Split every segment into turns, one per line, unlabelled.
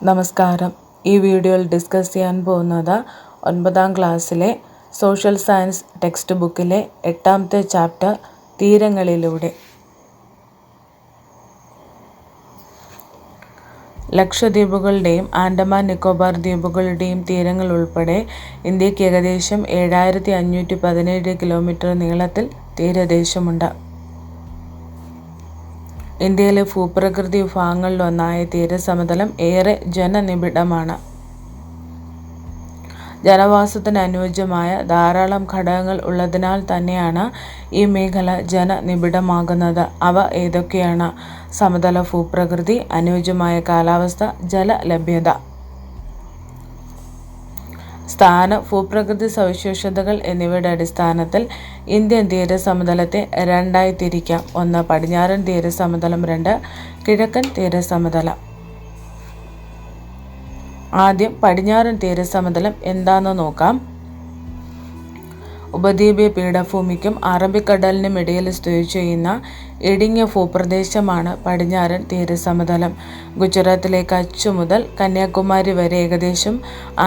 നമസ്കാരം. ഈ വീഡിയോയിൽ ഡിസ്കസ് ചെയ്യാൻ പോകുന്നത് 9ാം ക്ലാസ്സിലെ സോഷ്യൽ സയൻസ് ടെക്സ്റ്റ് ബുക്കിലെ 8ാമത്തെ ചാപ്റ്റർ തീരങ്ങളിലൂടെ. ലക്ഷദ്വീപുകളുടെയും ആൻഡമാൻ നിക്കോബാർ ദ്വീപുകളുടെയും തീരങ്ങൾ ഉൾപ്പെടെ ഇന്ത്യക്ക് ഏകദേശം 7517 കിലോമീറ്റർ നീളത്തിൽ തീരദേശമുണ്ട്. ഇന്ത്യയിലെ ഭൂപ്രകൃതി വിഭാഗങ്ങളിലൊന്നായ തീരസമതലം ഏറെ ജനനിബിഡമാണ്. ജനവാസത്തിന് അനുയോജ്യമായ ധാരാളം ഘടകങ്ങൾ ഉള്ളതിനാൽ തന്നെയാണ് ഈ മേഖല ജനനിബിഡമാകുന്നത്. അവ ഏതൊക്കെയാണ്? സമതല ഭൂപ്രകൃതി, അനുയോജ്യമായ കാലാവസ്ഥ, ജലലഭ്യത. സ്ഥാന, ഭൂപ്രകൃതി സവിശേഷതകൾ എന്നിവയുടെ അടിസ്ഥാനത്തിൽ ഇന്ത്യൻ തീരസമതലത്തെ രണ്ടായി തിരിക്കാം. 1. പടിഞ്ഞാറൻ തീരസമതലം, 2. കിഴക്കൻ തീരസമതലം. ആദ്യം പടിഞ്ഞാറൻ തീരസമതലം എന്താണെന്ന് നോക്കാം. ഉപദ്വീപീയ പീഠഭൂമിക്കും അറബിക്കടലിനും ഇടയിൽ സ്ഥിതി ചെയ്യുന്ന ഇടുങ്ങിയ ഭൂപ്രദേശമാണ് പടിഞ്ഞാറൻ തീരസമതലം. ഗുജറാത്തിലെ കച്ച് മുതൽ കന്യാകുമാരി വരെ ഏകദേശം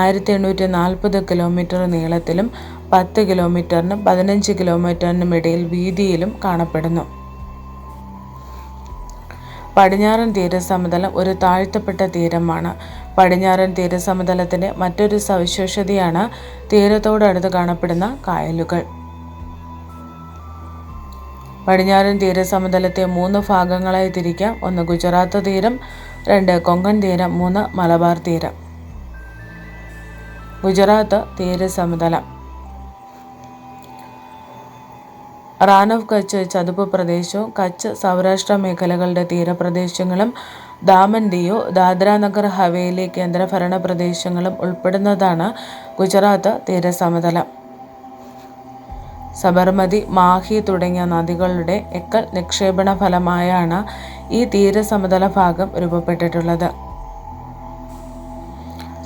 1840 കിലോമീറ്റർ നീളത്തിലും 10 കിലോമീറ്ററിനും 15 കിലോമീറ്ററിനും ഇടയിൽ വീതിയിലും കാണപ്പെടുന്നു. പടിഞ്ഞാറൻ തീരസമതലം ഒരു താഴ്ത്തപ്പെട്ട തീരമാണ്. പടിഞ്ഞാറൻ തീരസമതലത്തിൻ്റെ മറ്റൊരു സവിശേഷതയാണ് തീരത്തോടടുത്ത് കാണപ്പെടുന്ന കായലുകൾ. പടിഞ്ഞാറൻ തീരസമതലത്തെ 3 ഭാഗങ്ങളായി തിരിക്കാം. 1. ഗുജറാത്ത് തീരം, 2. കൊങ്കൺ തീരം, 3. മലബാർ തീരം. ഗുജറാത്ത് തീരസമതലം. റാൻ ഓഫ് കച്ച് ചതുപ്പ് പ്രദേശവും കച്ച് സൗരാഷ്ട്ര മേഖലകളുടെ തീരപ്രദേശങ്ങളും ദാമൻ ദിയു, ദാദ്ര നഗർ ഹവേലി കേന്ദ്രഭരണ പ്രദേശങ്ങളും ഉൾപ്പെടുന്നതാണ് ഗുജറാത്ത് തീരസമതലം. സബർമതി, മാഹി തുടങ്ങിയ നദികളുടെ എക്കൽ നിക്ഷേപണ ഫലമായാണ് ഈ തീരസമതല ഭാഗം രൂപപ്പെട്ടിട്ടുള്ളത്.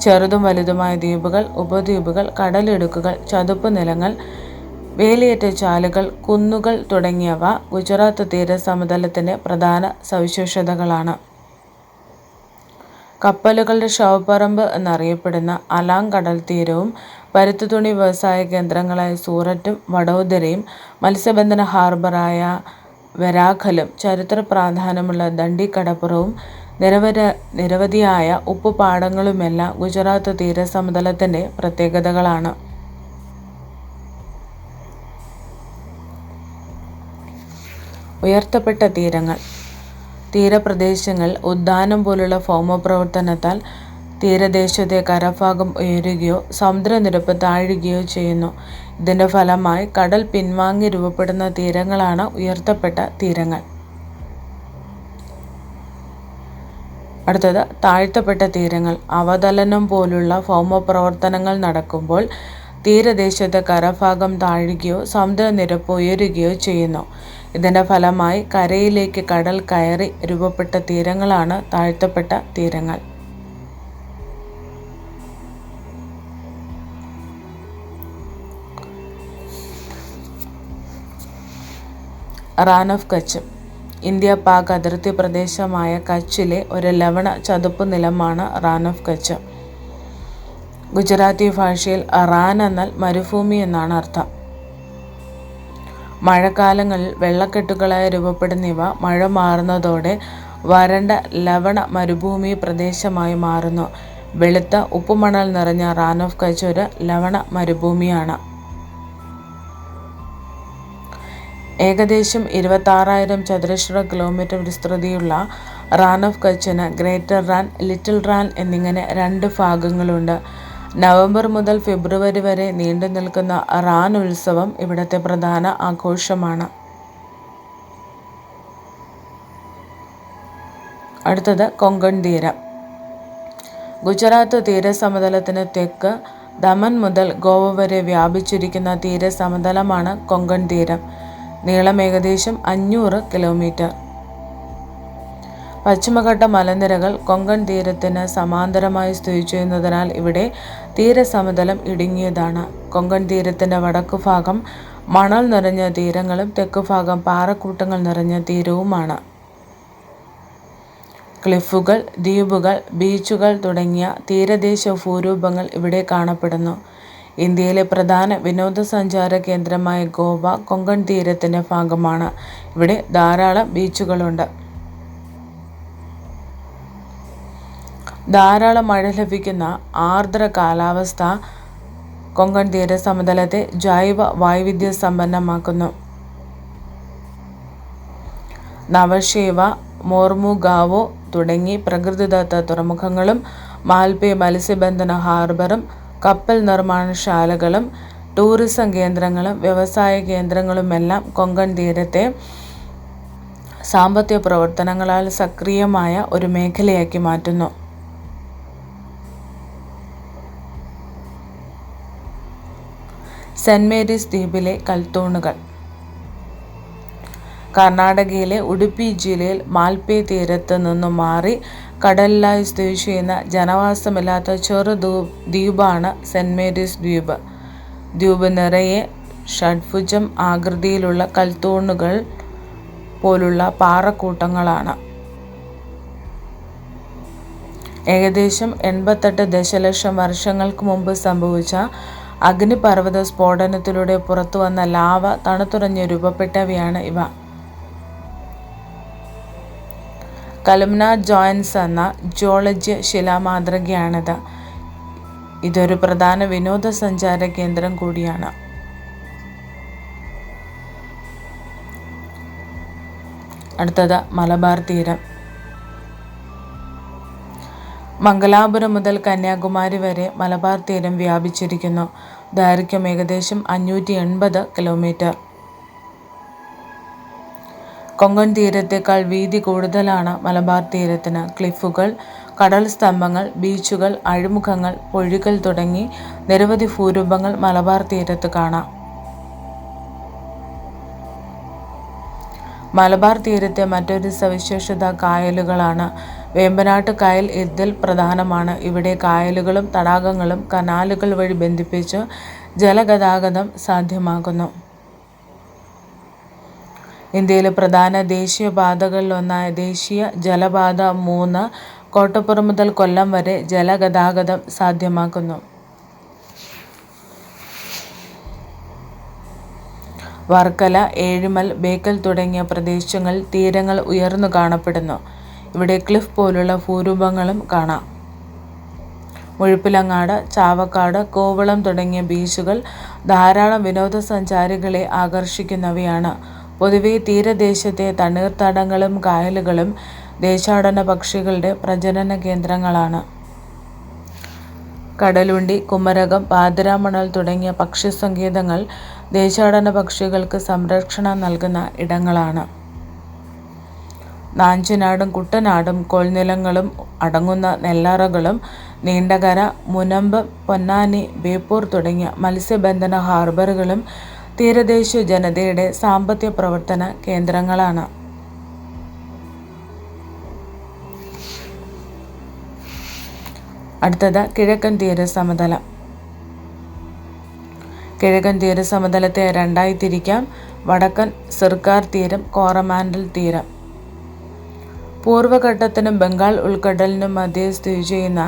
ചെറുതും വലുതുമായ ദ്വീപുകൾ, ഉപദ്വീപുകൾ, കടലിടുക്കുകൾ, ചതുപ്പ് നിലങ്ങൾ, വേലിയേറ്റ ചാലുകൾ, കുന്നുകൾ തുടങ്ങിയവ ഗുജറാത്ത് തീരസമതലത്തിൻ്റെ പ്രധാന സവിശേഷതകളാണ്. കപ്പലുകളുടെ ശവപ്പറമ്പ് എന്നറിയപ്പെടുന്ന അലാങ് കടൽ തീരവും പരുത്തിത്തുണി വ്യവസായ കേന്ദ്രങ്ങളായ സൂററ്റും വഡോദരയും മത്സ്യബന്ധന ഹാർബറായ വരാഖലും ചരിത്ര പ്രാധാന്യമുള്ള ദണ്ഡി കടപ്പുറവും നിരവധിയായ ഉപ്പുപാടങ്ങളുമെല്ലാം ഗുജറാത്ത് തീരസമതലത്തിൻ്റെ പ്രത്യേകതകളാണ്. ഉയർത്തപ്പെട്ട തീരങ്ങൾ. തീരപ്രദേശങ്ങൾ ഉദ്യാനം പോലുള്ള ഭൗമപ്രവർത്തനത്താൽ തീരദേശത്തെ കരഭാഗം ഉയരുകയോ സമുദ്രനിരപ്പ് താഴുകയോ ചെയ്യുന്നു. ഇതിൻ്റെ ഫലമായി കടൽ പിൻവാങ്ങി രൂപപ്പെടുന്ന തീരങ്ങളാണ് ഉയർത്തപ്പെട്ട തീരങ്ങൾ. അടുത്തത് താഴ്ത്തപ്പെട്ട തീരങ്ങൾ. അവതലനം പോലുള്ള ഭൗമപ്രവർത്തനങ്ങൾ നടക്കുമ്പോൾ തീരദേശത്തെ കരഭാഗം താഴുകയോ സമുദ്രനിരപ്പ് ഉയരുകയോ ചെയ്യുന്നു. ഇതിൻ്റെ ഫലമായി കരയിലേക്ക് കടൽ കയറി രൂപപ്പെട്ട തീരങ്ങളാണ് താഴ്ത്തപ്പെട്ട തീരങ്ങൾ. റാൻ ഓഫ് കച്ച്. ഇന്ത്യ പാക് അതിർത്തി പ്രദേശമായ കച്ചിലെ ഒരു ലവണ ചതുപ്പ് നിലമാണ് റാൻ ഓഫ് കച്ച്. ഗുജറാത്തി ഭാഷയിൽ റാൻ എന്നാൽ മരുഭൂമി എന്നാണ് അർത്ഥം. മഴക്കാലങ്ങളിൽ വെള്ളക്കെട്ടുകളായി രൂപപ്പെടുന്നവ മഴ മാറുന്നതോടെ വരണ്ട ലവണ മരുഭൂമി പ്രദേശമായി മാറുന്നു. വെളുത്ത ഉപ്പുമണൽ നിറഞ്ഞ റാൻ ഓഫ് കച്ച് ഒരു ലവണ മരുഭൂമിയാണ്. ഏകദേശം 26,000 ചതുരശ്ര കിലോമീറ്റർ വിസ്തൃതിയുള്ള റാൻ ഓഫ് കച്ചിന് ഗ്രേറ്റർ റാൻ, ലിറ്റിൽ റാൻ എന്നിങ്ങനെ 2 ഭാഗങ്ങളുണ്ട്. നവംബർ മുതൽ ഫെബ്രുവരി വരെ നീണ്ടു നിൽക്കുന്ന റാൻ ഉത്സവം ഇവിടുത്തെ പ്രധാന ആഘോഷമാണ്. അടുത്തത് കൊങ്കൺ തീരം. ഗുജറാത്ത് തീരസമതലത്തിന് തെക്ക് ദമൻ മുതൽ ഗോവ വരെ വ്യാപിച്ചിരിക്കുന്ന തീരസമതലമാണ് കൊങ്കൺ തീരം. നീളം ഏകദേശം 500 കിലോമീറ്റർ. പശ്ചിമഘട്ട മലനിരകൾ കൊങ്കൺ തീരത്തിന് സമാന്തരമായി സ്ഥിതി ചെയ്യുന്നതിനാൽ ഇവിടെ തീരസമതലം ഇടുങ്ങിയതാണ്. കൊങ്കൺ തീരത്തിൻ്റെ വടക്കുഭാഗം മണൽ നിറഞ്ഞ തീരങ്ങളും തെക്കുഭാഗം പാറക്കൂട്ടങ്ങൾ നിറഞ്ഞ തീരവുമാണ്. ക്ലിഫുകൾ, ദ്വീപുകൾ, ബീച്ചുകൾ തുടങ്ങിയ തീരദേശ ഭൂരൂപങ്ങൾ ഇവിടെ കാണപ്പെടുന്നു. ഇന്ത്യയിലെ പ്രധാന വിനോദസഞ്ചാര കേന്ദ്രമായ ഗോവ കൊങ്കൺ തീരത്തിന്റെ ഭാഗമാണ്. ഇവിടെ ധാരാളം ബീച്ചുകളുണ്ട്. ധാരാളം മഴ ലഭിക്കുന്ന ആർദ്ര കാലാവസ്ഥ കൊങ്കൺ തീരസമതലത്തെ ജൈവ വൈവിധ്യ സമ്പന്നമാക്കുന്നു. നവശേവ, മോർമുഗാവോ തുടങ്ങി പ്രകൃതിദത്ത തുറമുഖങ്ങളും മാൽപേ മത്സ്യബന്ധന ഹാർബറും കപ്പൽ നിർമ്മാണശാലകളും ടൂറിസം കേന്ദ്രങ്ങളും വ്യവസായ കേന്ദ്രങ്ങളുമെല്ലാം കൊങ്കൺ തീരത്തെ സാമ്പത്തിക പ്രവർത്തനങ്ങളാൽ സക്രിയമായ ഒരു മേഖലയാക്കി മാറ്റുന്നു. സെന്റ് മേരീസ് ദ്വീപിലെ കൽത്തൂണുകൾ. കർണാടകയിലെ ഉടുപ്പി ജില്ലയിൽ മാൽപേ തീരത്ത് നിന്നും മാറി കടലിലായി സ്ഥിതി ചെയ്യുന്ന ജനവാസമില്ലാത്ത ചെറു ദ്വീപാണ് സെന്റ് മേരീസ് ദ്വീപ്. ദ്വീപ് നിറയെ ഷഡ്ഭുജം ആകൃതിയിലുള്ള കൽത്തൂണുകൾ പോലുള്ള പാറക്കൂട്ടങ്ങളാണ്. ഏകദേശം 88 ദശലക്ഷം വർഷങ്ങൾക്ക് മുമ്പ് സംഭവിച്ച അഗ്നിപർവ്വത സ്ഫോടനത്തിലൂടെ പുറത്തുവന്ന ലാവ തണുത്തുറഞ്ഞ് രൂപപ്പെട്ടവയാണ് ഇവ. കലുമ്നാർ ജോയിൻസ് എന്ന ജിയോളജി ശിലാമാതൃകയാണിത്. ഇതൊരു പ്രധാന വിനോദസഞ്ചാര കേന്ദ്രം കൂടിയാണ്. അടുത്തത് മലബാർ തീരം. മംഗലാപുരം മുതൽ കന്യാകുമാരി വരെ മലബാർ തീരം വ്യാപിച്ചിരിക്കുന്നു. ദൈർഘ്യം ഏകദേശം 580 കിലോമീറ്റർ. കൊങ്കൺ തീരത്തേക്കാൾ വീതി കൂടുതലാണ് മലബാർ തീരത്തിന്. ക്ലിഫുകൾ, കടൽ സ്തംഭങ്ങൾ, ബീച്ചുകൾ, അഴിമുഖങ്ങൾ, പൊഴികൾ തുടങ്ങി നിരവധി ഭൂരൂപങ്ങൾ മലബാർ തീരത്ത് കാണാം. മലബാർ തീരത്തെ മറ്റൊരു സവിശേഷത കായലുകളാണ്. വേമ്പനാട്ട് കായൽ ഇതിൽ പ്രധാനമാണ്. ഇവിടെ കായലുകളും തടാകങ്ങളും കനാലുകൾ വഴി ബന്ധിപ്പിച്ച് ജലഗതാഗതം സാധ്യമാക്കുന്നു. ഇന്ത്യയിലെ പ്രധാന ദേശീയപാതകളിലൊന്നായ ദേശീയ ജലപാത 3 കോട്ടപ്പുറം മുതൽ കൊല്ലം വരെ ജലഗതാഗതം സാധ്യമാക്കുന്നു. വർക്കല, ഏഴിമൽ, ബേക്കൽ തുടങ്ങിയ പ്രദേശങ്ങളിൽ തീരങ്ങൾ ഉയർന്നു കാണപ്പെടുന്നു. ഇവിടെ ക്ലിഫ് പോലുള്ള ഭൂരൂപങ്ങളും കാണാം. മുഴുപ്പിലങ്ങാട്, ചാവക്കാട്, കോവളം തുടങ്ങിയ ബീച്ചുകൾ ധാരാളം വിനോദസഞ്ചാരികളെ ആകർഷിക്കുന്നവയാണ്. പൊതുവെ തീരദേശത്തെ തണ്ണീർത്തടങ്ങളും കായലുകളും ദേശാടന പക്ഷികളുടെ പ്രജനന കേന്ദ്രങ്ങളാണ്. കടലുണ്ടി, കുമരകം, പാതിരാമണൽ തുടങ്ങിയ പക്ഷിസങ്കേതങ്ങൾ ദേശാടന പക്ഷികൾക്ക് സംരക്ഷണം നൽകുന്ന ഇടങ്ങളാണ്. നാഞ്ചിനാടും കുട്ടനാടും കോൾനിലങ്ങളും അടങ്ങുന്ന നെല്ലറകളും നീണ്ടകര, മുനമ്പ്, പൊന്നാനി, ബേപ്പൂർ തുടങ്ങിയ മത്സ്യബന്ധന ഹാർബറുകളും തീരദേശ ജനതയുടെ സാമ്പത്തിക പ്രവർത്തന കേന്ദ്രങ്ങളാണ്. അടുത്തത് കിഴക്കൻ തീരസമതലം. കിഴക്കൻ തീരസമതലത്തെ രണ്ടായി തിരിക്കാം. വടക്കൻ സർക്കാർ തീരം, കോറമാൻഡൽ തീരം. പൂർവ്വഘട്ടത്തിനും ബംഗാൾ ഉൾക്കടലിനും മധ്യേ സ്ഥിതി ചെയ്യുന്ന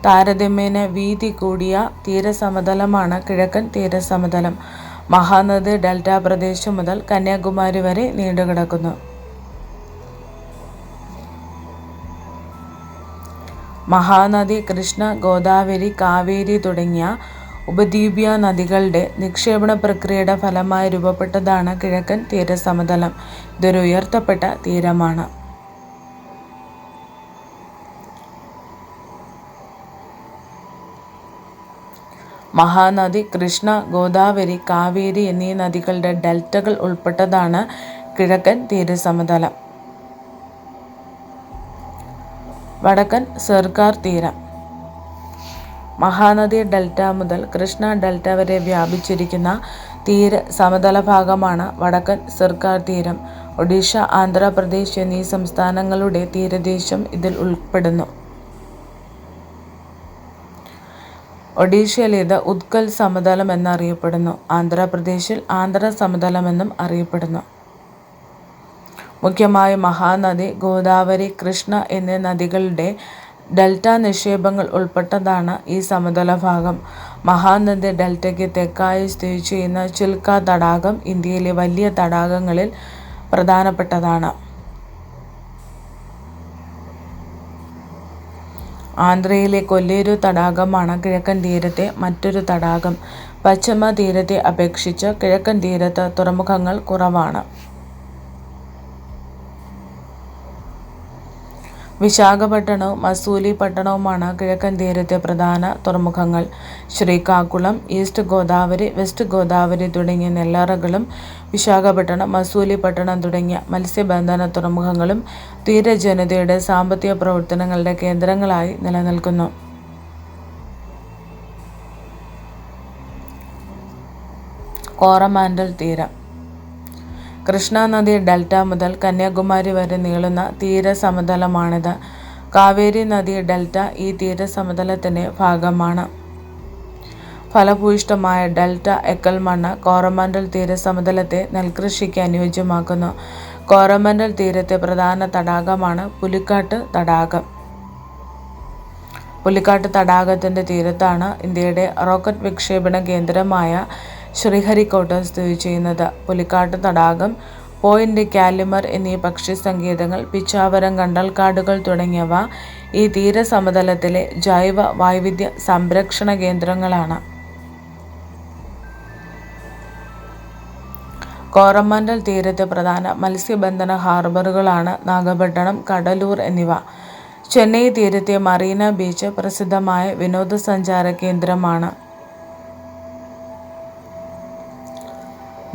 താരതമ്യേന വീതി കൂടിയ തീരസമതലമാണ് കിഴക്കൻ തീരസമതലം. മഹാനദി ഡെൽറ്റ പ്രദേശം മുതൽ കന്യാകുമാരി വരെ നീണ്ടുകിടക്കുന്നു. മഹാനദി, കൃഷ്ണ, ഗോദാവരി, കാവേരി തുടങ്ങിയ ഉപദ്വീപീയ നദികളുടെ നിക്ഷേപണ പ്രക്രിയയുടെ ഫലമായി രൂപപ്പെട്ടതാണ് കിഴക്കൻ തീരസമതലം. ഇതൊരു ഉയർത്തപ്പെട്ട തീരമാണ്. മഹാനദി, കൃഷ്ണ, ഗോദാവരി, കാവേരി എന്നീ നദികളുടെ ഡെൽറ്റകൾ ഉൾപ്പെട്ടതാണ് കിഴക്കൻ തീരസമതലം. വടക്കൻ സർക്കാർ തീരം. മഹാനദി ഡെൽറ്റ മുതൽ കൃഷ്ണ ഡെൽറ്റ വരെ വ്യാപിച്ചിരിക്കുന്ന തീര സമതല ഭാഗമാണ് വടക്കൻ സർക്കാർ തീരം. ഒഡീഷ, ആന്ധ്രാപ്രദേശ് എന്നീ സംസ്ഥാനങ്ങളുടെ തീരദേശം ഇതിൽ ഉൾപ്പെടുന്നു. ഒഡീഷയിൽ ഇത് ഉത്കൽ സമതലം എന്നറിയപ്പെടുന്നു. ആന്ധ്രാപ്രദേശിൽ ആന്ധ്ര സമതലമെന്നും അറിയപ്പെടുന്നു. മുഖ്യമായും മഹാനദി, ഗോദാവരി, കൃഷ്ണ എന്നീ നദികളുടെ ഡെൽറ്റ നിക്ഷേപങ്ങൾ ഉൾപ്പെട്ടതാണ് ഈ സമതല ഭാഗം. മഹാനദി ഡെൽറ്റയ്ക്ക് തെക്കായി സ്ഥിതി ചെയ്യുന്ന ചിൽക്ക തടാകം ഇന്ത്യയിലെ വലിയ തടാകങ്ങളിൽ പ്രധാനപ്പെട്ടതാണ്. ആന്ധ്രയിലെ കൊല്ലേരു തടാകമാണ് കിഴക്കൻ തീരത്തെ മറ്റൊരു തടാകം. പശ്ചിമ തീരത്തെ അപേക്ഷിച്ച് കിഴക്കൻ തീരത്ത് തുറമുഖങ്ങൾ കുറവാണ്. വിശാഖപട്ടണവും മസൂലിപട്ടണവുമാണ് കിഴക്കൻ തീരത്തെ പ്രധാന തുറമുഖങ്ങൾ. ശ്രീകാകുളം, ഈസ്റ്റ് ഗോദാവരി, വെസ്റ്റ് ഗോദാവരി തുടങ്ങിയ നെല്ലറകളും വിശാഖപട്ടണം, മസൂലിപട്ടണം തുടങ്ങിയ മത്സ്യബന്ധന തുറമുഖങ്ങളും തീരജനതയുടെ സാമ്പത്തിക പ്രവർത്തനങ്ങളുടെ കേന്ദ്രങ്ങളായി നിലനിൽക്കുന്നു. കോറമാൻഡൽ തീരം. കൃഷ്ണാനദി ഡെൽറ്റ മുതൽ കന്യാകുമാരി വരെ നീളുന്ന തീരസമതലമാണിത്. കാവേരി നദി ഡെൽറ്റ ഈ തീരസമതലത്തിന്റെ ഭാഗമാണ്. ഫലഭൂയിഷ്ഠമായ ഡെൽറ്റ എക്കൽ മണ്ണ് കോറമാൻഡൽ തീരസമതലത്തെ നെൽകൃഷിക്ക് അനുയോജ്യമാക്കുന്നു. കോറമാൻഡൽ തീരത്തെ പ്രധാന തടാകമാണ് പുലിക്കാട്ട് തടാകം. പുലിക്കാട്ട് തടാകത്തിന്റെ തീരത്താണ് ഇന്ത്യയുടെ റോക്കറ്റ് വിക്ഷേപണ കേന്ദ്രമായ ശ്രീഹരിക്കോട്ട സ്ഥിതി ചെയ്യുന്നത്. പുലിക്കാട്ട് തടാകം, പോയിന്റ് കാലിമർ എന്നീ പക്ഷി സങ്കേതങ്ങൾ, പിച്ചാവരം, കണ്ടൽക്കാടുകൾ തുടങ്ങിയവ ഈ തീരസമതലത്തിലെ ജൈവ വൈവിധ്യ സംരക്ഷണ കേന്ദ്രങ്ങളാണ്. കോറമാൻഡൽ തീരത്തെ പ്രധാന മത്സ്യബന്ധന ഹാർബറുകളാണ് നാഗപട്ടണം, കടലൂർ എന്നിവ. ചെന്നൈ തീരത്തെ മറീന ബീച്ച് പ്രസിദ്ധമായ വിനോദസഞ്ചാര കേന്ദ്രമാണ്.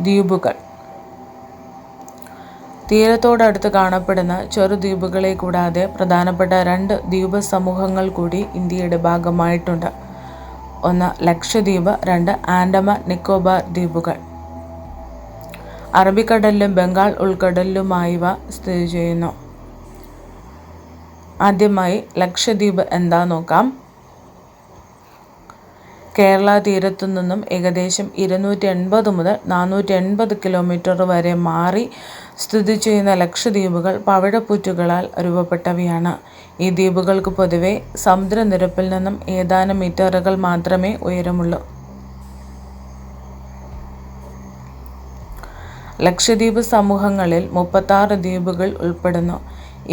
ദ്വീപുകൾ. തീരത്തോടടുത്ത് കാണപ്പെടുന്ന ചെറുദ്വീപുകളെ കൂടാതെ പ്രധാനപ്പെട്ട 2 ദ്വീപ സമൂഹങ്ങൾ കൂടി ഇന്ത്യയുടെ ഭാഗമായിട്ടുണ്ട്. 1 ലക്ഷദ്വീപ്, 2 ആൻഡമാൻ നിക്കോബാർ ദ്വീപുകൾ. അറബിക്കടലിലും ബംഗാൾ ഉൾക്കടലിലുമായി ഇവ സ്ഥിതി ചെയ്യുന്നു. ആദ്യമായി ലക്ഷദ്വീപ് എന്താ നോക്കാം. കേരള തീരത്തു നിന്നും ഏകദേശം 280 മുതൽ 480 കിലോമീറ്റർ വരെ മാറി സ്ഥിതി ചെയ്യുന്ന ലക്ഷദ്വീപുകൾ പവിഴപ്പുറ്റുകളാൽ രൂപപ്പെട്ടവയാണ്. ഈ ദ്വീപുകൾക്ക് പൊതുവെ സമുദ്രനിരപ്പിൽ നിന്നും ഏതാനും മീറ്ററുകൾ മാത്രമേ ഉയരമുള്ളൂ. ലക്ഷദ്വീപ് സമൂഹങ്ങളിൽ 36 ദ്വീപുകൾ ഉൾപ്പെടുന്നു.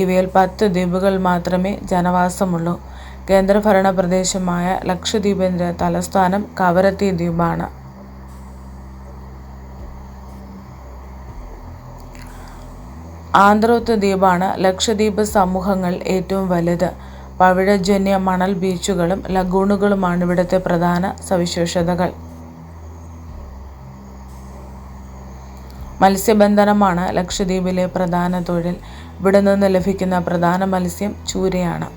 ഇവയിൽ 10 ദ്വീപുകൾ മാത്രമേ ജനവാസമുള്ളൂ. കേന്ദ്രഭരണ പ്രദേശമായ ലക്ഷദ്വീപിന്റെ തലസ്ഥാനം കവരത്തി ദ്വീപാണ്. ആന്ത്രോത്ത് ദ്വീപാണ് ലക്ഷദ്വീപ് സമൂഹങ്ങൾ ഏറ്റവും വലുത്. പവിഴജന്യ മണൽ ബീച്ചുകളും ലഗൂണുകളുമാണ് ഇവിടുത്തെ പ്രധാന സവിശേഷതകൾ. മത്സ്യബന്ധനമാണ് ലക്ഷദ്വീപിലെ പ്രധാന തൊഴിൽ. ഇവിടെ നിന്ന് ലഭിക്കുന്ന പ്രധാന മത്സ്യം ചൂരയാണ്.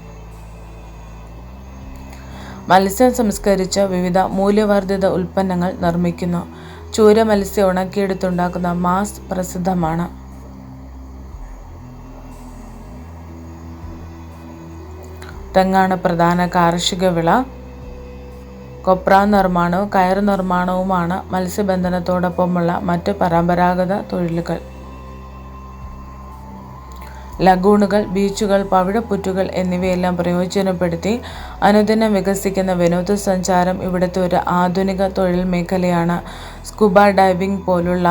മത്സ്യം സംസ്കരിച്ച് വിവിധ മൂല്യവർദ്ധിത ഉൽപ്പന്നങ്ങൾ നിർമ്മിക്കുന്നു. ചൂര മത്സ്യം ഉണക്കിയെടുത്തുണ്ടാക്കുന്ന മാസ് പ്രസിദ്ധമാണ്. തെങ്ങാണ് പ്രധാന കാർഷിക വിള. കൊപ്ര നിർമ്മാണവും കയർ നിർമ്മാണവുമാണ് മത്സ്യബന്ധനത്തോടൊപ്പമുള്ള മറ്റ് പരമ്പരാഗത തൊഴിലുകൾ. ലഗൂണുകൾ, ബീച്ചുകൾ, പവിഴപ്പുറ്റുകൾ എന്നിവയെല്ലാം പ്രയോജനപ്പെടുത്തി അനുദിനം വികസിക്കുന്ന വിനോദസഞ്ചാരം ഇവിടുത്തെ ഒരു ആധുനിക തൊഴിൽ മേഖലയാണ്. സ്കൂബ ഡൈവിംഗ് പോലുള്ള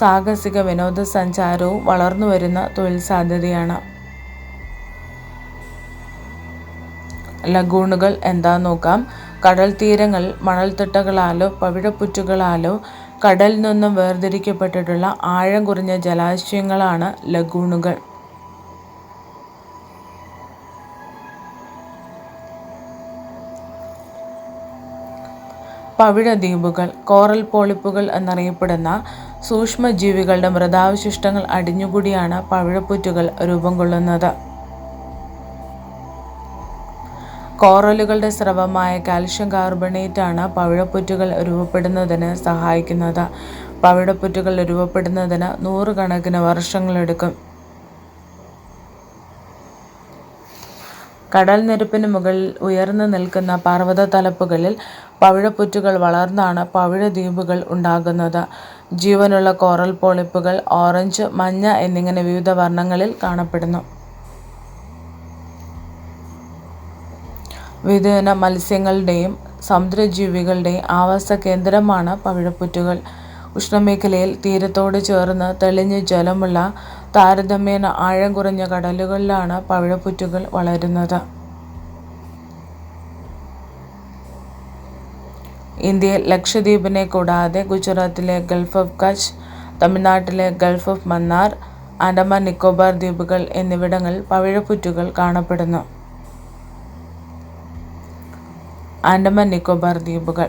സാഹസിക വിനോദസഞ്ചാരവും വളർന്നുവരുന്ന തൊഴിൽ സാധ്യതയാണ്. ലഗൂണുകൾ എന്താന്ന് നോക്കാം. കടൽ തീരങ്ങൾ മണൽത്തിട്ടകളാലോ പവിഴപ്പുറ്റുകളാലോ കടലിൽ നിന്നും വേർതിരിക്കപ്പെട്ടിട്ടുള്ള ആഴം കുറഞ്ഞ ജലാശയങ്ങളാണ് ലഗൂണുകൾ. പവിഴദ്വീപുകൾ കോറൽ പോളിപ്പുകൾ എന്നറിയപ്പെടുന്ന സൂക്ഷ്മജീവികളുടെ മൃതാവശിഷ്ടങ്ങൾ അടിഞ്ഞുകൂടിയാണ് പവിഴപ്പുറ്റുകൾ രൂപം കൊള്ളുന്നത്. കോറലുകളുടെ സ്രവമായ കാൽഷ്യം കാർബണേറ്റ് ആണ് പവിഴപ്പുറ്റുകൾ രൂപപ്പെടുന്നതിന് സഹായിക്കുന്നത്. പവിഴപ്പുറ്റുകൾ രൂപപ്പെടുന്നതിന് 100 കണക്കിന് വർഷങ്ങളെടുക്കും. കടൽ നിരപ്പിന് മുകളിൽ ഉയർന്നു നിൽക്കുന്ന പർവ്വതതലപ്പുകളിൽ പവിഴപ്പുറ്റുകൾ വളർന്നാണ് പവിഴദ്വീപുകൾ ഉണ്ടാകുന്നത്. ജീവനുള്ള കോറൽ പോളിപ്പുകൾ ഓറഞ്ച്, മഞ്ഞ എന്നിങ്ങനെ വിവിധ വർണ്ണങ്ങളിൽ കാണപ്പെടുന്നു. വിവിധ മത്സ്യങ്ങളുടെയും സമുദ്രജീവികളുടെയും ആവാസ കേന്ദ്രമാണ് പവിഴപ്പുറ്റുകൾ. ഉഷ്ണമേഖലയിൽ തീരത്തോട് ചേർന്ന് തെളിഞ്ഞ ജലമുള്ള താരതമ്യേന ആഴം കുറഞ്ഞ കടലുകളിലാണ് പവിഴപ്പുറ്റുകൾ വളരുന്നത്. ഇന്ത്യയിൽ ലക്ഷദ്വീപിനെ കൂടാതെ ഗുജറാത്തിലെ ഗൾഫ് ഓഫ് കച്ച്, തമിഴ്നാട്ടിലെ ഗൾഫ് ഓഫ് മന്നാർ, ആൻഡമാൻ നിക്കോബാർ ദ്വീപുകൾ എന്നിവിടങ്ങളിൽ പവിഴപ്പുറ്റുകൾ കാണപ്പെടുന്നു. ആൻഡമാൻ നിക്കോബാർ ദ്വീപുകൾ.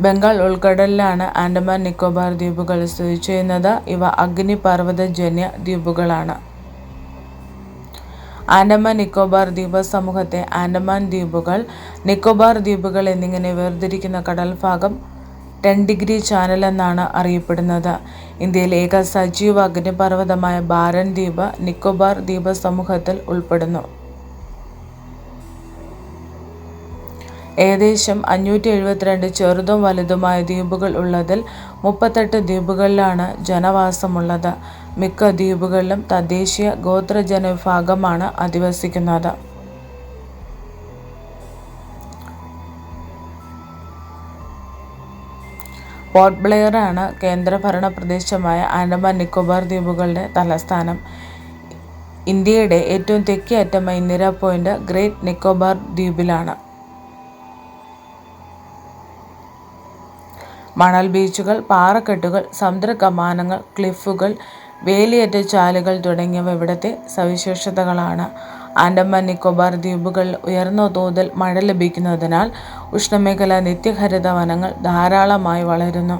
ബംഗാൾ ഉൾക്കടലിലാണ് ആൻഡമാൻ നിക്കോബാർ ദ്വീപുകൾ സ്ഥിതി ചെയ്യുന്നത്. ഇവ അഗ്നിപർവ്വതജന്യ ദ്വീപുകളാണ്. ആൻഡമാൻ നിക്കോബാർ ദ്വീപ സമൂഹത്തെ ആൻഡമാൻ ദ്വീപുകൾ, നിക്കോബാർ ദ്വീപുകൾ എന്നിങ്ങനെ വേർതിരിക്കുന്ന കടൽഭാഗം 10° ചാനൽ എന്നാണ് അറിയപ്പെടുന്നത്. ഇന്ത്യയിലെ ഏക സജീവ അഗ്നിപർവ്വതമായ ബാരൻ ദ്വീപ് നിക്കോബാർ ദ്വീപ സമൂഹത്തിൽ ഉൾപ്പെടുന്നു. ഏകദേശം 572 ചെറുതും വലുതുമായ ദ്വീപുകൾ ഉള്ളതിൽ 38 ദ്വീപുകളിലാണ് ജനവാസമുള്ളത്. മിക്ക ദ്വീപുകളിലും തദ്ദേശീയ ഗോത്രജനവിഭാഗമാണ് അധിവസിക്കുന്നത്. പോർട്ട് ബ്ലെയർ ആണ് കേന്ദ്രഭരണ പ്രദേശമായ ആൻഡമാൻ നിക്കോബാർ ദ്വീപുകളുടെ തലസ്ഥാനം. ഇന്ത്യയുടെ ഏറ്റവും തെക്കേ അറ്റമായ ഇന്ദിര പോയിന്റ് ഗ്രേറ്റ് നിക്കോബാർ ദ്വീപിലാണ്. മണൽ ബീച്ചുകൾ, പാറക്കെട്ടുകൾ, സമുദ്ര കമാനങ്ങൾ, ക്ലിഫുകൾ, വേലിയേറ്റ ചാലുകൾ തുടങ്ങിയവ ഇവിടത്തെ സവിശേഷതകളാണ്. ആൻഡമാൻ നിക്കോബാർ ദ്വീപുകളിൽ ഉയർന്ന തോതിൽ മഴ ലഭിക്കുന്നതിനാൽ ഉഷ്ണമേഖലാ നിത്യഹരിത വനങ്ങൾ ധാരാളമായി വളരുന്നു.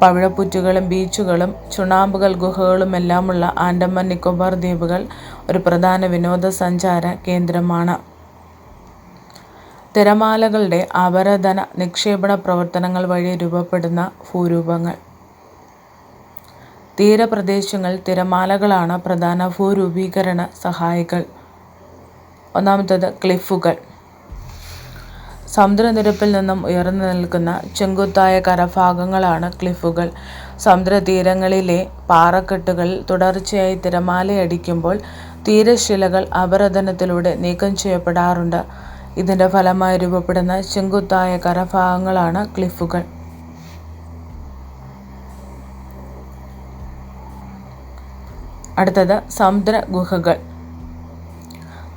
പവിഴപ്പുറ്റുകളും ബീച്ചുകളും ചുണ്ണാമ്പുകൽ ഗുഹകളുമെല്ലാമുള്ള ആൻഡമാൻ നിക്കോബാർ ദ്വീപുകൾ ഒരു പ്രധാന വിനോദസഞ്ചാര കേന്ദ്രമാണ്. തിരമാലകളുടെ അപരദന നിക്ഷേപണ പ്രവർത്തനങ്ങൾ വഴി രൂപപ്പെടുന്ന ഭൂരൂപങ്ങൾ. തീരപ്രദേശങ്ങളിൽ തിരമാലകളാണ് പ്രധാന ഭൂരൂപീകരണ സഹായികൾ. ഒന്നാമത്തേത് ക്ലിഫുകൾ. സമുദ്രനിരപ്പിൽ നിന്നും ഉയർന്നു നിൽക്കുന്ന ചെങ്കുത്തായ കരഭാഗങ്ങളാണ് ക്ലിഫുകൾ. സമുദ്രതീരങ്ങളിലെ പാറക്കെട്ടുകളിൽ തുടർച്ചയായി തിരമാലയടിക്കുമ്പോൾ തീരശിലകൾ അപരദനത്തിലൂടെ നീക്കം ചെയ്യപ്പെടാറുണ്ട്. ഇതിന്റെ ഫലമായി രൂപപ്പെടുന്ന ചെങ്കുത്തായ കരഭാഗങ്ങളാണ് ക്ലിഫുകൾ. അടുത്തത് സമുദ്ര ഗുഹകൾ.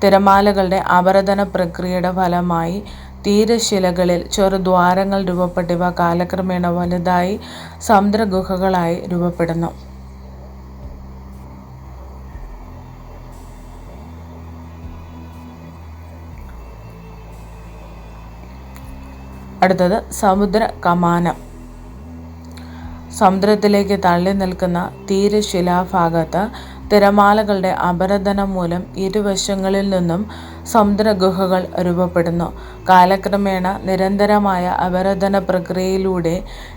തിരമാലകളുടെ അപരദന പ്രക്രിയയുടെ ഫലമായി തീരശിലകളിൽ ചെറുദ്വാരങ്ങൾ രൂപപ്പെട്ടിവ കാലക്രമേണ വലുതായി സമുദ്രഗുഹകളായി രൂപപ്പെടുന്നു. അടുത്തത് സമുദ്ര കമാനം. സമുദ്രത്തിലേക്ക് തള്ളി നിൽക്കുന്ന തീരശിലാഭാഗത്ത് തിരമാലകളുടെ അപരദനം മൂലം ഇരുവശങ്ങളിൽ നിന്നും സമുദ്രഗുഹകൾ രൂപപ്പെടുന്നു. കാലക്രമേണ നിരന്തരമായ അപരദന പ്രക്രിയയിലൂടെ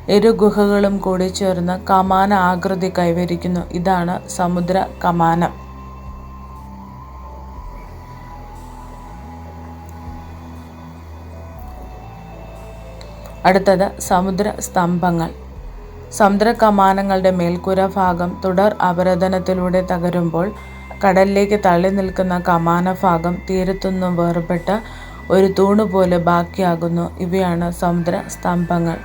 ഇരു ഗുഹകളും കൂടി ചേർന്ന് കമാന ആകൃതി കൈവരിക്കുന്നു. ഇതാണ് സമുദ്ര കമാനം. അടുത്തത് സമുദ്ര സ്തംഭങ്ങൾ. സമുദ്ര കമാനങ്ങളുടെ മേൽക്കൂര ഭാഗം തുടർ അപരദനത്തിലൂടെ തകരുമ്പോൾ കടലിലേക്ക് തള്ളി നിൽക്കുന്ന കമാന ഭാഗം തീരത്തുനിന്നും വേർപെട്ട് ഒരു തൂണുപോലെ ബാക്കിയാകുന്നു. ഇവയാണ് സമുദ്ര സ്തംഭങ്ങൾ.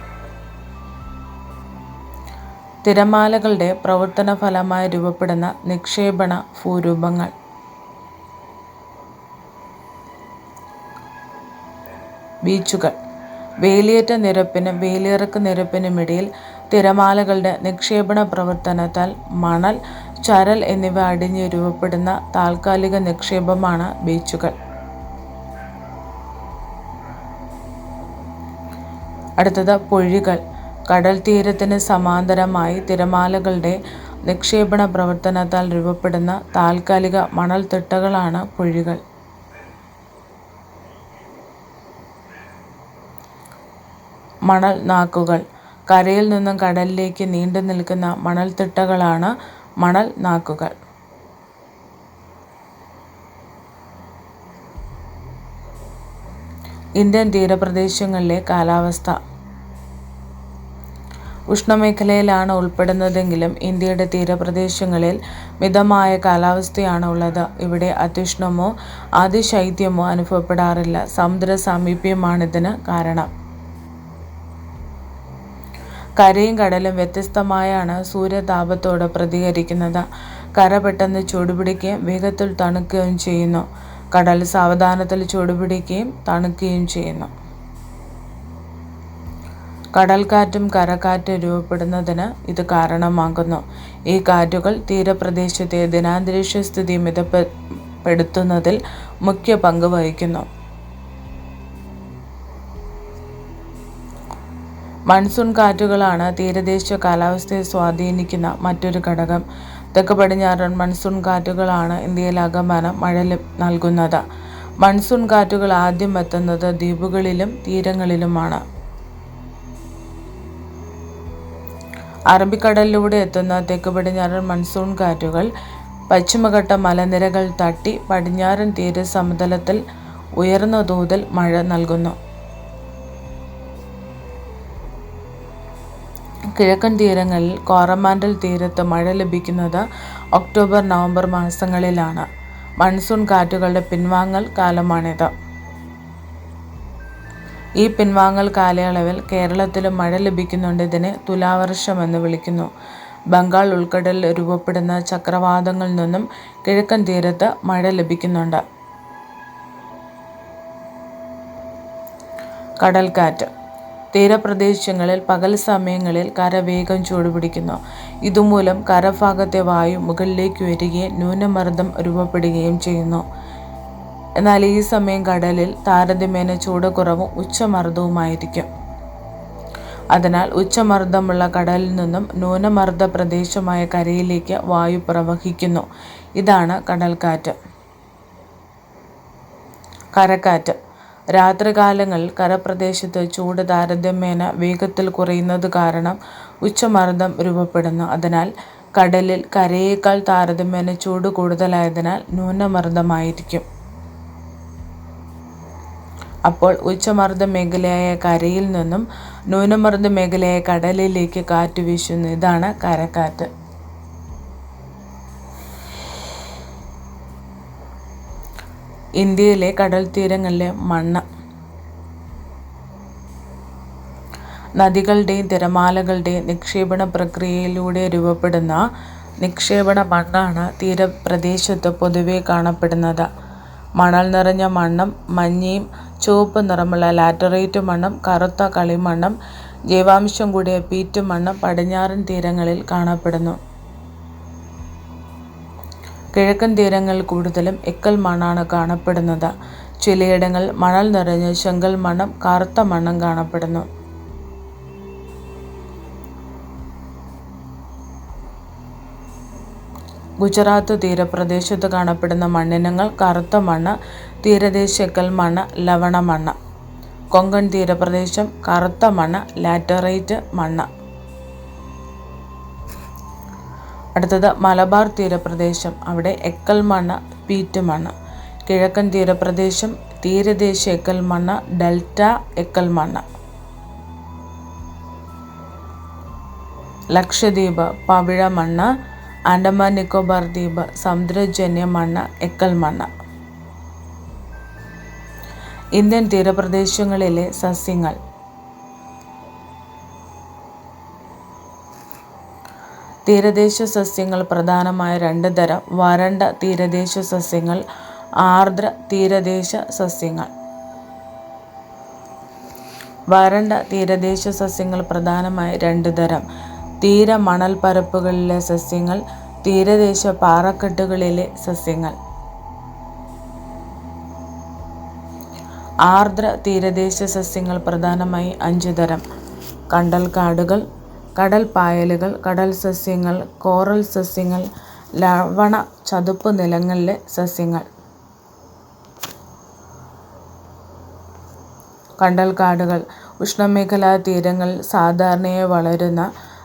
തിരമാലകളുടെ പ്രവർത്തന ഫലമായി രൂപപ്പെടുന്ന നിക്ഷേപണ ഭൂരൂപങ്ങൾ. ബീച്ചുകൾ. വേലിയേറ്റ നിരപ്പിനും വേലിയിറക്ക് നിരപ്പിനുമിടയിൽ തിരമാലകളുടെ നിക്ഷേപണ പ്രവർത്തനത്താൽ മണൽ, ചരൽ എന്നിവ അടിഞ്ഞ് രൂപപ്പെടുന്ന താൽക്കാലിക നിക്ഷേപമാണ് ബീച്ചുകൾ. അടുത്തത് പൊഴികൾ. കടൽ തീരത്തിന് സമാന്തരമായി തിരമാലകളുടെ നിക്ഷേപണ പ്രവർത്തനത്താൽ രൂപപ്പെടുന്ന താൽക്കാലിക മണൽത്തിട്ടകളാണ് പൊഴികൾ. മണൽ നാക്കുകൾ. കരയിൽ നിന്നും കടലിലേക്ക് നീണ്ടു നിൽക്കുന്ന മണൽത്തിട്ടകളാണ് മണൽ നാക്കുകൾ. ഇന്ത്യൻ തീരപ്രദേശങ്ങളിലെ കാലാവസ്ഥ ഉഷ്ണമേഖലയിലാണ് ഉൾപ്പെടുന്നതെങ്കിലും ഇന്ത്യയുടെ തീരപ്രദേശങ്ങളിൽ മിതമായ കാലാവസ്ഥയാണ് ഉള്ളത്. ഇവിടെ അത്യുഷ്ണമോ അതിശൈത്യമോ അനുഭവപ്പെടാറില്ല. സമുദ്ര സാമീപ്യമാണിതിന് കാരണം. കരയും കടലും വ്യത്യസ്തമായാണ് സൂര്യതാപത്തോട് പ്രതികരിക്കുന്നത്. കര പെട്ടെന്ന് ചൂടുപിടിക്കുകയും വേഗത്തിൽ തണുക്കുകയും ചെയ്യുന്നു. കടൽ സാവധാനത്തിൽ ചൂടുപിടിക്കുകയും തണുക്കുകയും ചെയ്യുന്നു. കടൽക്കാറ്റും കരക്കാറ്റും രൂപപ്പെടുന്നതിന് ഇത് കാരണമാകുന്നു. ഈ കാറ്റുകൾ തീരപ്രദേശത്തെ ദിനാന്തരീക്ഷ സ്ഥിതി മിതപ്പെടുത്തുന്നതിൽ മുഖ്യ പങ്ക് വഹിക്കുന്നു. മൺസൂൺ കാറ്റുകളാണ് തീരദേശ കാലാവസ്ഥയെ സ്വാധീനിക്കുന്ന മറ്റൊരു ഘടകം. തെക്ക് പടിഞ്ഞാറൻ മൺസൂൺ കാറ്റുകളാണ് ഇന്ത്യയിലാകമാനം മഴ നൽകുന്നത്. മൺസൂൺ കാറ്റുകൾ ആദ്യം എത്തുന്നത് ദ്വീപുകളിലും തീരങ്ങളിലുമാണ്. അറബിക്കടലിലൂടെ എത്തുന്ന തെക്ക് പടിഞ്ഞാറൻ മൺസൂൺ കാറ്റുകൾ പശ്ചിമഘട്ട മലനിരകൾ തട്ടി പടിഞ്ഞാറൻ തീരസമതലത്തിൽ ഉയർന്ന തോതിൽ മഴ നൽകുന്നു. കിഴക്കൻ തീരങ്ങളിൽ കോറമാൻഡൽ തീരത്ത് മഴ ലഭിക്കുന്നത് ഒക്ടോബർ-നവംബർ മാസങ്ങളിലാണ്. മൺസൂൺ കാറ്റുകളുടെ പിൻവാങ്ങൽ കാലമാണിത്. ഈ പിൻവാങ്ങൽ കാലയളവിൽ കേരളത്തിലും മഴ ലഭിക്കുന്നുണ്ട്. ഇതിനെ തുലാവർഷമെന്ന് വിളിക്കുന്നു. ബംഗാൾ ഉൾക്കടലിൽ രൂപപ്പെടുന്ന ചക്രവാതങ്ങളിൽ നിന്നും കിഴക്കൻ തീരത്ത് മഴ ലഭിക്കുന്നുണ്ട്. കടൽക്കാറ്റ് തീരപ്രദേശങ്ങളിൽ പകൽ സമയങ്ങളിൽ കര വേഗം ചൂടുപിടിക്കുന്നു. ഇതുമൂലം കരഭാഗത്തെ വായു മുകളിലേക്ക് ഉയരുകയും ന്യൂനമർദ്ദം രൂപപ്പെടുകയും ചെയ്യുന്നു. എന്നാൽ ഈ സമയം കടലിൽ താരതമ്യേന ചൂട് കുറവും ഉച്ചമർദ്ദവുമായിരിക്കും. അതിനാൽ ഉച്ചമർദ്ദമുള്ള കടലിൽ നിന്നും ന്യൂനമർദ്ദ പ്രദേശമായ കരയിലേക്ക് വായു പ്രവഹിക്കുന്നു. ഇതാണ് കടൽക്കാറ്റ്. കരക്കാറ്റ് രാത്രികാലങ്ങളിൽ കരപ്രദേശത്ത് ചൂട് താരതമ്യേന വേഗത്തിൽ കുറയുന്നത് കാരണം ഉച്ചമർദ്ദം രൂപപ്പെടുന്നു. അതിനാൽ കടലിൽ കരയേക്കാൾ താരതമ്യേന ചൂട് കൂടുതലായതിനാൽ ന്യൂനമർദ്ദമായിരിക്കും. അപ്പോൾ ഉച്ചമർദ്ദ മേഖലയായ കരയിൽ നിന്നും ന്യൂനമർദ്ദ മേഖലയായ കടലിലേക്ക് കാറ്റ് വീശുന്നു. ഇതാണ് കരക്കാറ്റ്. ഇന്ത്യയിലെ കടൽ തീരങ്ങളിലെ മണ്ണ് നദികളുടെയും തിരമാലകളുടെയും നിക്ഷേപണ പ്രക്രിയയിലൂടെ രൂപപ്പെടുന്ന നിക്ഷേപണ മണ്ണാണ് തീരപ്രദേശത്ത് പൊതുവെ കാണപ്പെടുന്നത്. മണൽ നിറഞ്ഞ മണ്ണും മഞ്ഞയും ചുവപ്പ് നിറമുള്ള ലാറ്ററൈറ്റ് മണ്ണും കറുത്ത കളിമണ്ണും ജൈവാംശം കൂടിയ പീറ്റ് മണ്ണും പടിഞ്ഞാറൻ തീരങ്ങളിൽ കാണപ്പെടുന്നു. കിഴക്കൻ തീരങ്ങളിൽ കൂടുതലും എക്കൽ മണ്ണാണ് കാണപ്പെടുന്നത്. ചിലയിടങ്ങളിൽ മണൽ നിറഞ്ഞ ചെങ്കൽ മണ്ണും കറുത്ത മണ്ണും കാണപ്പെടുന്നു. ഗുജറാത്ത് തീരപ്രദേശത്ത് കാണപ്പെടുന്ന മണ്ണിനങ്ങൾ കറുത്ത മണ്ണ്, തീരദേശ എക്കൽ മണ്ണ്, ലവണ മണ്ണ്. കൊങ്കൺ തീരപ്രദേശം കറുത്ത മണ്ണ്, ലാറ്ററൈറ്റ് മണ്ണ്. അടുത്തത് മലബാർ തീരപ്രദേശം. അവിടെ എക്കൽ മണ്ണ്, പീറ്റ് മണ്ണ്. കിഴക്കൻ തീരപ്രദേശം തീരദേശ എക്കൽ മണ്ണ്, ഡെൽറ്റ എക്കൽ മണ്ണ്. ലക്ഷദ്വീപ് പവിഴ മണ്ണ്, ആൻഡമാൻ നിക്കോബാർ ദ്വീപ് സമുദ്രജന്യ മണ്ണ്, എക്കൽ മണ്ണ്. ഇന്ത്യൻ തീരപ്രദേശങ്ങളിലെ സസ്യങ്ങൾ. തീരദേശ സസ്യങ്ങൾ പ്രധാനമായ രണ്ട് തരം: വരണ്ട തീരദേശ സസ്യങ്ങൾ, ആർദ്ര തീരദേശ സസ്യങ്ങൾ. വരണ്ട തീരദേശ സസ്യങ്ങൾ പ്രധാനമായ രണ്ട് തരം: തീര മണൽപ്പരപ്പുകളിലെ സസ്യങ്ങൾ, തീരദേശ പാറക്കെട്ടുകളിലെ സസ്യങ്ങൾ. ആർദ്ര തീരദേശ സസ്യങ്ങൾ പ്രധാനമായി 5 തരം: കണ്ടൽക്കാടുകൾ, കടൽ പായലുകൾ, കടൽ സസ്യങ്ങൾ, കോറൽ സസ്യങ്ങൾ, ലവണ ചതുപ്പ് നിലങ്ങളിലെ സസ്യങ്ങൾ. കണ്ടൽക്കാടുകൾ ഉഷ്ണമേഖലാ തീരങ്ങളിൽ സാധാരണയായി വളരുന്ന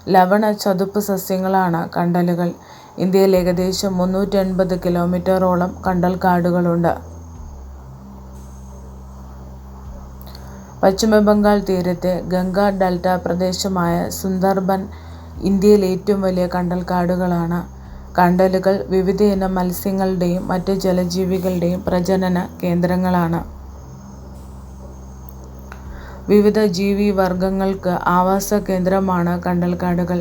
ലവണ ചതുപ്പ് സസ്യങ്ങളാണ് കണ്ടലുകൾ. ഇന്ത്യയിൽ ഏകദേശം 380 കിലോമീറ്ററോളം കണ്ടൽക്കാടുകളുണ്ട്. പശ്ചിമ ബംഗാൾ തീരത്തെ ഗംഗാ ഡെൽറ്റ പ്രദേശമായ സുന്ദർബൻ ഇന്ത്യയിലെ ഏറ്റവും വലിയ കണ്ടൽക്കാടുകളാണ്. കണ്ടലുകൾ വിവിധയിനം മത്സ്യങ്ങളുടെയും മറ്റ് ജലജീവികളുടെയും പ്രജനന കേന്ദ്രങ്ങളാണ്. വിവിധ ജീവിവർഗങ്ങൾക്ക് ആവാസ കേന്ദ്രമാണ് കണ്ടൽക്കാടുകൾ.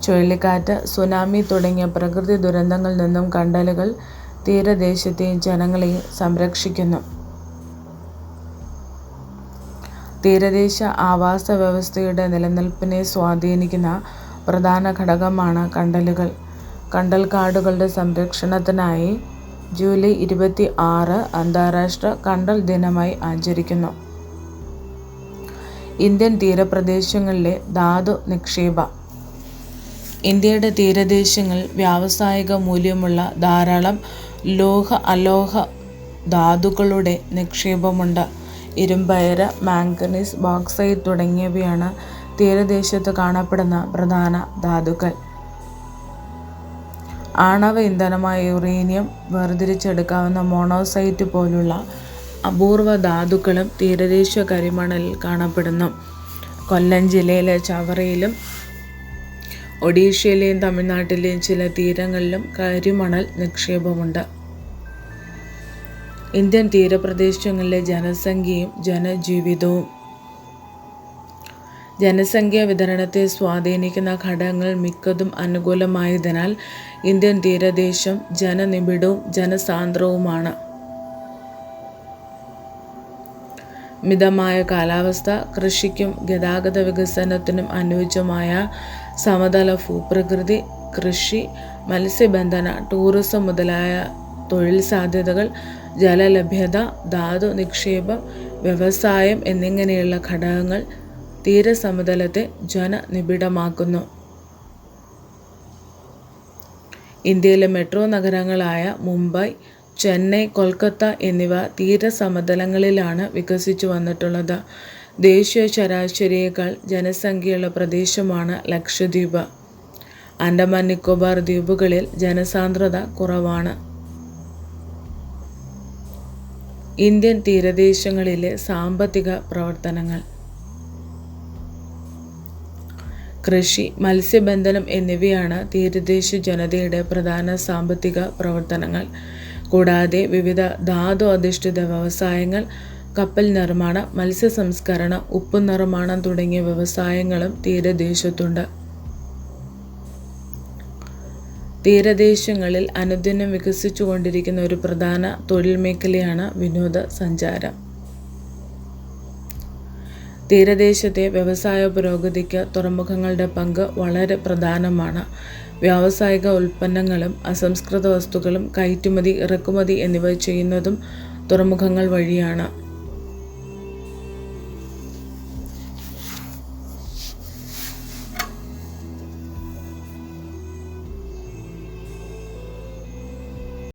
ചുഴലിക്കാറ്റ്, സുനാമി തുടങ്ങിയ പ്രകൃതി ദുരന്തങ്ങളിൽ നിന്നും കണ്ടലുകൾ തീരദേശത്തെയും ജനങ്ങളെയും സംരക്ഷിക്കുന്നു. തീരദേശ ആവാസ വ്യവസ്ഥയുടെ നിലനിൽപ്പിനെ സ്വാധീനിക്കുന്ന പ്രധാന ഘടകമാണ് കണ്ടലുകൾ. കണ്ടൽക്കാടുകളുടെ സംരക്ഷണത്തിനായി ജൂലൈ 26 അന്താരാഷ്ട്ര കണ്ടൽ ദിനമായി ആചരിക്കുന്നു. ഇന്ത്യൻ തീരപ്രദേശങ്ങളിലെ ധാതു നിക്ഷേപം. ഇന്ത്യയുടെ തീരദേശങ്ങളിൽ വ്യാവസായിക മൂല്യമുള്ള ധാരാളം ലോഹ അലോഹ ധാതുക്കളുടെ നിക്ഷേപമുണ്ട്. ഇരുമ്പയിര്, മാംഗനീസ്, ബോക്സൈറ്റ് തുടങ്ങിയവയാണ് തീരദേശത്ത് കാണപ്പെടുന്ന പ്രധാന ധാതുക്കൾ. ആണവ ഇന്ധനമായ യുറേനിയം, വേർതിരിച്ചെടുക്കാവുന്ന മോണോസൈറ്റ് പോലുള്ള അപൂർവ ധാതുക്കളും തീരദേശ കരിമണലിൽ കാണപ്പെടുന്നു. കൊല്ലം ജില്ലയിലെ ചവറയിലും ഒഡീഷയിലെയും തമിഴ്നാട്ടിലെയും ചില തീരങ്ങളിലും കരിമണൽ നിക്ഷേപമുണ്ട്. ഇന്ത്യൻ തീരപ്രദേശങ്ങളിലെ ജനസംഖ്യയും ജനജീവിതവും. ജനസംഖ്യാ വിതരണത്തെ സ്വാധീനിക്കുന്ന ഘടകങ്ങൾ മിക്കതും അനുകൂലമായതിനാൽ ഇന്ത്യൻ തീരദേശം ജനനിബിഡവും ജനസാന്ദ്രവുമാണ്. മിതമായ കാലാവസ്ഥ, കൃഷിക്കും ഗതാഗത വികസനത്തിനും അനുയോജ്യമായ സമതല ഭൂപ്രകൃതി, കൃഷി, മത്സ്യബന്ധന, ടൂറിസം മുതലായ തൊഴിൽ സാധ്യതകൾ, ജലലഭ്യത, ധാതു നിക്ഷേപം, വ്യവസായം എന്നിങ്ങനെയുള്ള ഘടകങ്ങൾ തീരസമതലത്തെ ജനനിബിഡമാക്കുന്നു. ഇന്ത്യയിലെ മെട്രോ നഗരങ്ങളായ മുംബൈ, ചെന്നൈ, കൊൽക്കത്ത എന്നിവ തീരസമതലങ്ങളിലാണ് വികസിച്ചു വന്നിട്ടുള്ളത്. ദേശീയ ശരാശരിയേക്കാൾ ജനസംഖ്യയുള്ള പ്രദേശമാണ് ലക്ഷദ്വീപ്. ആൻഡമാൻ നിക്കോബാർ ദ്വീപുകളിൽ ജനസാന്ദ്രത കുറവാണ്. ഇന്ത്യൻ തീരദേശങ്ങളിലെ സാമ്പത്തിക പ്രവർത്തനങ്ങൾ. കൃഷി, മത്സ്യബന്ധനം എന്നിവയാണ് തീരദേശ ജനതയുടെ പ്രധാന സാമ്പത്തിക പ്രവർത്തനങ്ങൾ. കൂടാതെ വിവിധ ധാതു അധിഷ്ഠിത വ്യവസായങ്ങൾ, കപ്പൽ നിർമ്മാണം, മത്സ്യസംസ്കരണം, ഉപ്പ് നിർമ്മാണം തുടങ്ങിയ വ്യവസായങ്ങളും തീരദേശത്തുണ്ട്. തീരദേശങ്ങളിൽ അനുദിനം വികസിച്ചുകൊണ്ടിരിക്കുന്ന ഒരു പ്രധാന തൊഴിൽ മേഖലയാണ് വിനോദസഞ്ചാരം. തീരദേശത്തെ വ്യവസായ പുരോഗതിക്ക് തുറമുഖങ്ങളുടെ പങ്ക് വളരെ പ്രധാനമാണ്. വ്യാവസായിക ഉൽപ്പന്നങ്ങളും അസംസ്കൃത വസ്തുക്കളും കയറ്റുമതി, ഇറക്കുമതി എന്നിവ ചെയ്യുന്നതും തുറമുഖങ്ങൾ വഴിയാണ്.